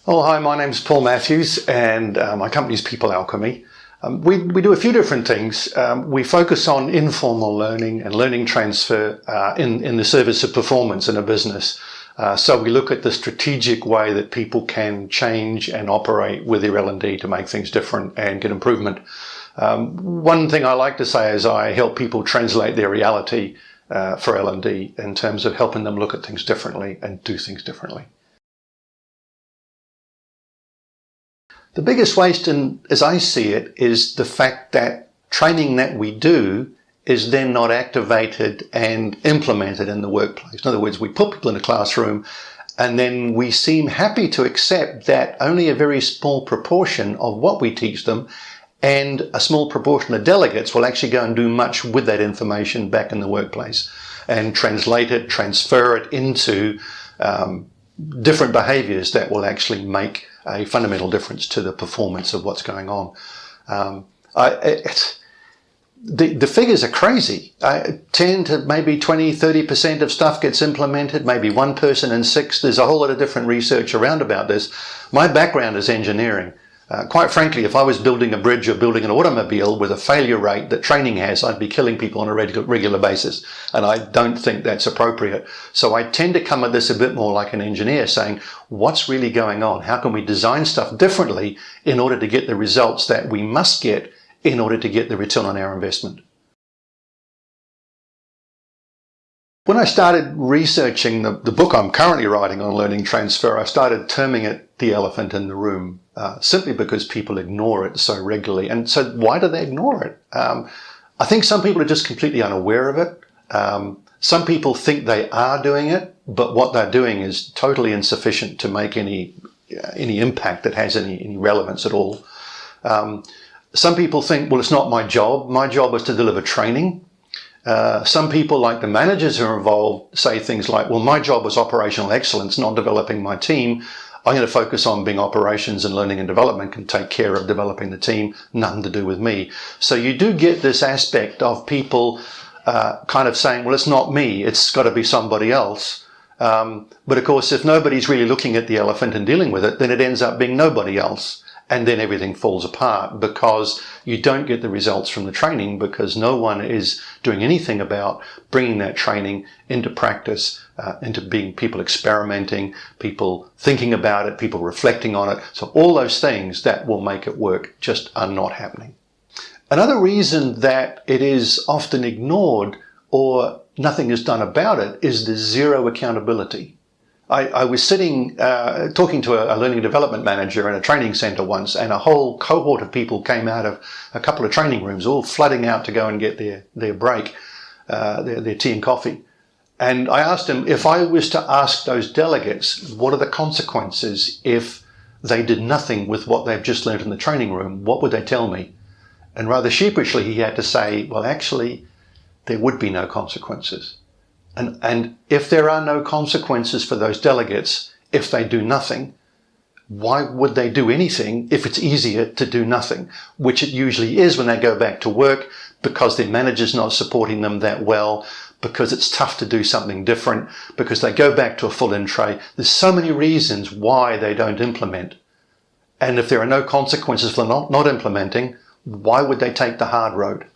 Oh, hi, my name's Paul Matthews and my company's People Alchemy. We do a few different things. We focus on informal learning and learning transfer in the service of performance in a business. So we look at the strategic way that people can change and operate with their L&D to make things different and get improvement. One thing I like to say is I help people translate their reality for L&D in terms of helping them look at things differently and do things differently. The biggest waste, as I see it, is the fact that training that we do is then not activated and implemented in the workplace. In other words, we put people in a classroom and then we seem happy to accept that only a very small proportion of what we teach them and a small proportion of delegates will actually go and do much with that information back in the workplace and translate it, transfer it into different behaviours that will actually make a fundamental difference to the performance of what's going on. The figures are crazy. 10 to maybe 20, 30% of stuff gets implemented, maybe one person in 6. There's a whole lot of different research around about this. My background is engineering. Quite frankly, if I was building a bridge or building an automobile with a failure rate that training has, I'd be killing people on a regular basis. And I don't think that's appropriate. So I tend to come at this a bit more like an engineer, saying, what's really going on? How can we design stuff differently in order to get the results that we must get in order to get the return on our investment? When I started researching the book I'm currently writing on learning transfer, I started terming it the elephant in the room, simply because people ignore it so regularly. And so why do they ignore it? I think some people are just completely unaware of it. Some people think they are doing it, but what they're doing is totally insufficient to make any impact that has any relevance at all. Some people think, well, it's not my job. My job is to deliver training. Some people, like the managers who are involved, say things like, well, my job was operational excellence, not developing my team. I'm going to focus on being operations and learning and development, can take care of developing the team, nothing to do with me. So you do get this aspect of people kind of saying, well, it's not me, it's got to be somebody else. But of course, if nobody's really looking at the elephant and dealing with it, then it ends up being nobody else. And then everything falls apart because you don't get the results from the training because no one is doing anything about bringing that training into practice, into being people experimenting, people thinking about it, people reflecting on it. So all those things that will make it work just are not happening. Another reason that it is often ignored or nothing is done about it is the zero accountability. I was sitting, talking to a learning development manager in a training centre once, and a whole cohort of people came out of a couple of training rooms, all flooding out to go and get their break, their tea and coffee. And I asked him, if I was to ask those delegates, what are the consequences if they did nothing with what they've just learned in the training room, what would they tell me? And rather sheepishly, he had to say, well, actually, there would be no consequences. And if there are no consequences for those delegates, if they do nothing, why would they do anything if it's easier to do nothing? Which it usually is when they go back to work because their manager's not supporting them that well, because it's tough to do something different, because they go back to a full in-tray. There's so many reasons why they don't implement. And if there are no consequences for not implementing, why would they take the hard road?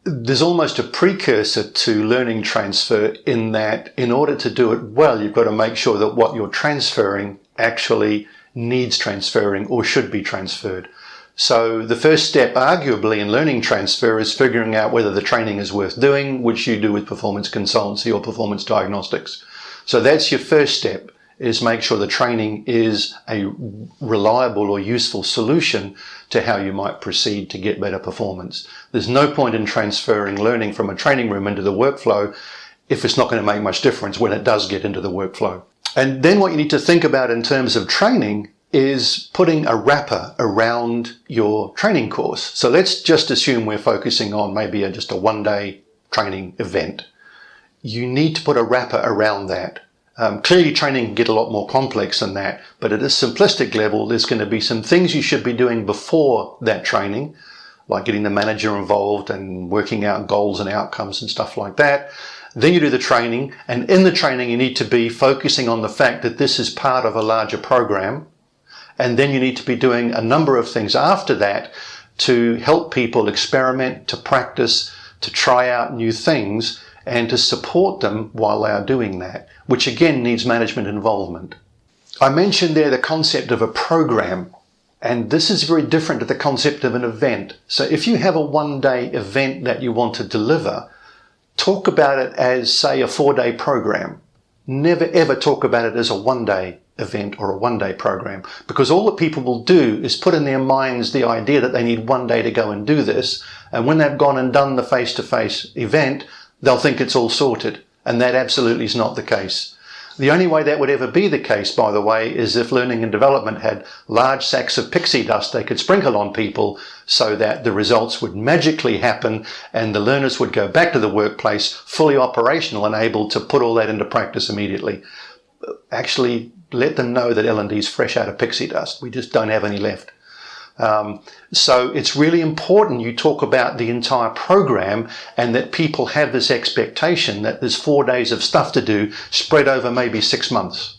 There's almost a precursor to learning transfer in that in order to do it well, you've got to make sure that what you're transferring actually needs transferring or should be transferred. So the first step, arguably, in learning transfer is figuring out whether the training is worth doing, which you do with performance consultancy or performance diagnostics. So that's your first step, is make sure the training is a reliable or useful solution to how you might proceed to get better performance. There's no point in transferring learning from a training room into the workflow if it's not going to make much difference when it does get into the workflow. And then what you need to think about in terms of training is putting a wrapper around your training course. So let's just assume we're focusing on maybe just a one-day training event. You need to put a wrapper around that. Clearly training can get a lot more complex than that, but at a simplistic level, there's going to be some things you should be doing before that training, like getting the manager involved and working out goals and outcomes and stuff like that. Then you do the training, and in the training you need to be focusing on the fact that this is part of a larger program. And then you need to be doing a number of things after that to help people experiment, to practice, to try out new things, and to support them while they are doing that, which again needs management involvement. I mentioned there the concept of a program, and this is very different to the concept of an event. So if you have a one-day event that you want to deliver, talk about it as, say, a 4-day program. Never ever talk about it as a one-day event or a one-day program, because all that people will do is put in their minds the idea that they need one day to go and do this, and when they've gone and done the face-to-face event, they'll think it's all sorted, and that absolutely is not the case. The only way that would ever be the case, by the way, is if learning and development had large sacks of pixie dust they could sprinkle on people so that the results would magically happen and the learners would go back to the workplace fully operational and able to put all that into practice immediately. Actually, let them know that L&D is fresh out of pixie dust. We just don't have any left. So it's really important you talk about the entire program and that people have this expectation that there's 4 days of stuff to do spread over maybe 6 months,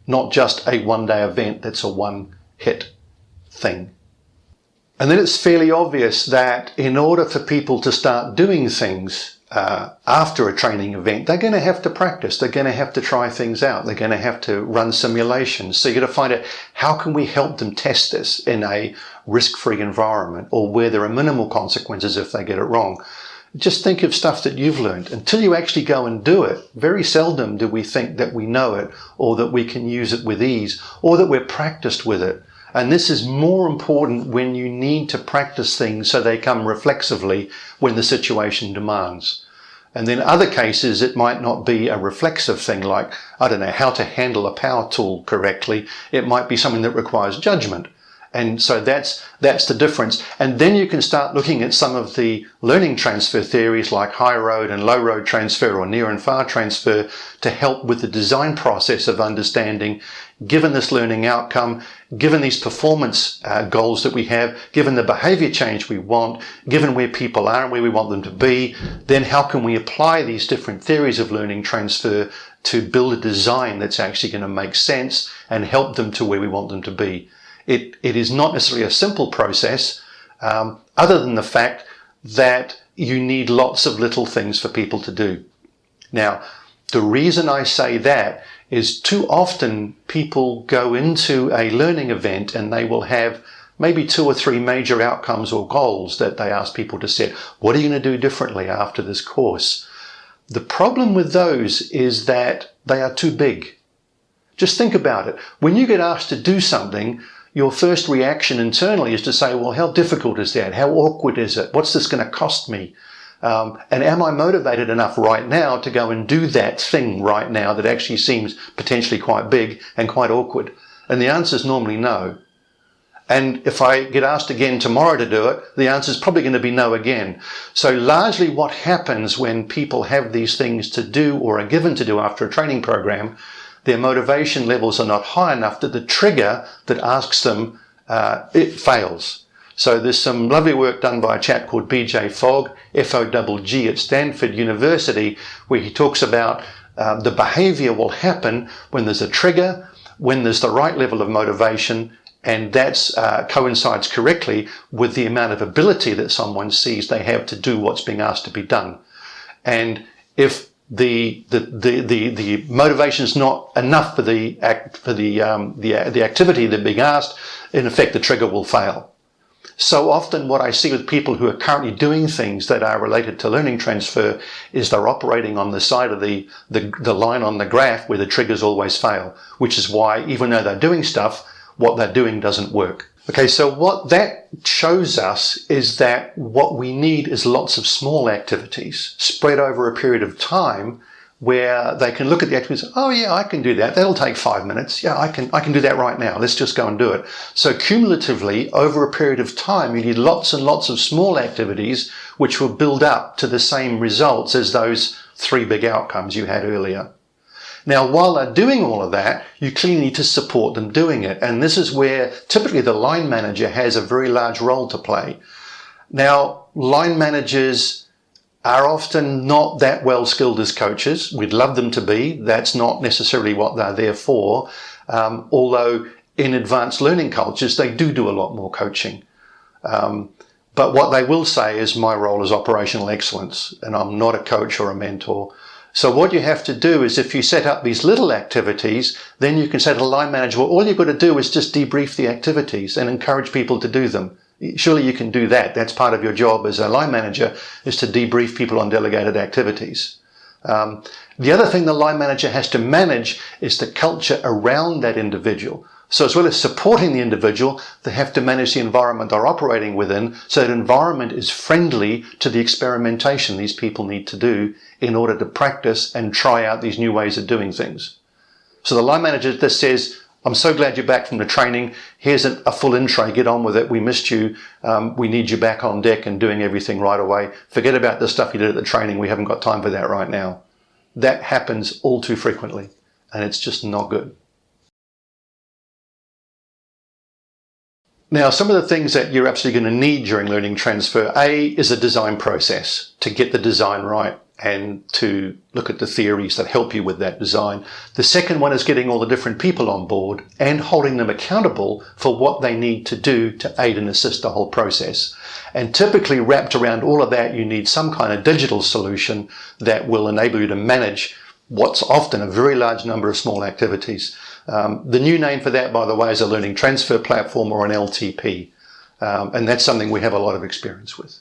not just a one-day event that's a one-hit thing. And then it's fairly obvious that in order for people to start doing things after a training event, they're going to have to practice. They're going to have to try things out. They're going to have to run simulations. So you've got to find out, how can we help them test this in a risk-free environment or where there are minimal consequences if they get it wrong? Just think of stuff that you've learned. Until you actually go and do it, very seldom do we think that we know it or that we can use it with ease or that we're practiced with it. And this is more important when you need to practice things so they come reflexively when the situation demands. And then other cases, it might not be a reflexive thing like, I don't know, how to handle a power tool correctly. It might be something that requires judgment. And so that's the difference. And then you can start looking at some of the learning transfer theories like high road and low road transfer or near and far transfer to help with the design process of understanding, given this learning outcome, given these performance goals that we have, given the behavior change we want, given where people are and where we want them to be, then how can we apply these different theories of learning transfer to build a design that's actually going to make sense and help them to where we want them to be. It is not necessarily a simple process, other than the fact that you need lots of little things for people to do. Now, the reason I say that is too often people go into a learning event and they will have maybe 2 or 3 major outcomes or goals that they ask people to set. What are you going to do differently after this course? The problem with those is that they are too big. Just think about it. When you get asked to do something, your first reaction internally is to say, well, how difficult is that? How awkward is it? What's this going to cost me? And am I motivated enough right now to go and do that thing right now that actually seems potentially quite big and quite awkward? And the answer is normally no. And if I get asked again tomorrow to do it, the answer is probably going to be no again. So largely what happens when people have these things to do or are given to do after a training program, their motivation levels are not high enough that the trigger that asks them, it fails. So there's some lovely work done by a chap called B.J. Fogg, F-O-G-G at Stanford University, where he talks about the behavior will happen when there's a trigger, when there's the right level of motivation, and that coincides correctly with the amount of ability that someone sees they have to do what's being asked to be done. And if the motivation is not enough for the activity that's being asked, in effect the trigger will fail. So often what I see with people who are currently doing things that are related to learning transfer is they're operating on the side of the line on the graph where the triggers always fail, which is why even though they're doing stuff, what they're doing doesn't work. Okay, so what that shows us is that what we need is lots of small activities spread over a period of time where they can look at the activities, oh yeah, I can do that. That'll take 5 minutes. Yeah, I can do that right now. Let's just go and do it. So cumulatively, over a period of time, you need lots and lots of small activities which will build up to the same results as those 3 big outcomes you had earlier. Now, while they're doing all of that, you clearly need to support them doing it. And this is where typically the line manager has a very large role to play. Now, line managers are often not that well skilled as coaches. We'd love them to be. That's not necessarily what they're there for. Although in advanced learning cultures, they do a lot more coaching. But what they will say is my role is operational excellence, and I'm not a coach or a mentor. So what you have to do is, if you set up these little activities, then you can say to the line manager, well, all you've got to do is just debrief the activities and encourage people to do them. Surely you can do that. That's part of your job as a line manager, is to debrief people on delegated activities. The other thing the line manager has to manage is the culture around that individual. So as well as supporting the individual, they have to manage the environment they're operating within, so that environment is friendly to the experimentation these people need to do in order to practice and try out these new ways of doing things. So the line manager just says, I'm so glad you're back from the training. Here's a full intro. Get on with it. We missed you. We need you back on deck and doing everything right away. Forget about the stuff you did at the training. We haven't got time for that right now. That happens all too frequently, and it's just not good. Now, some of the things that you're absolutely going to need during learning transfer, A, is a design process to get the design right and to look at the theories that help you with that design. The second one is getting all the different people on board and holding them accountable for what they need to do to aid and assist the whole process. And typically wrapped around all of that, you need some kind of digital solution that will enable you to manage what's often a very large number of small activities. The new name for that, by the way, is a learning transfer platform, or an LTP. And that's something we have a lot of experience with.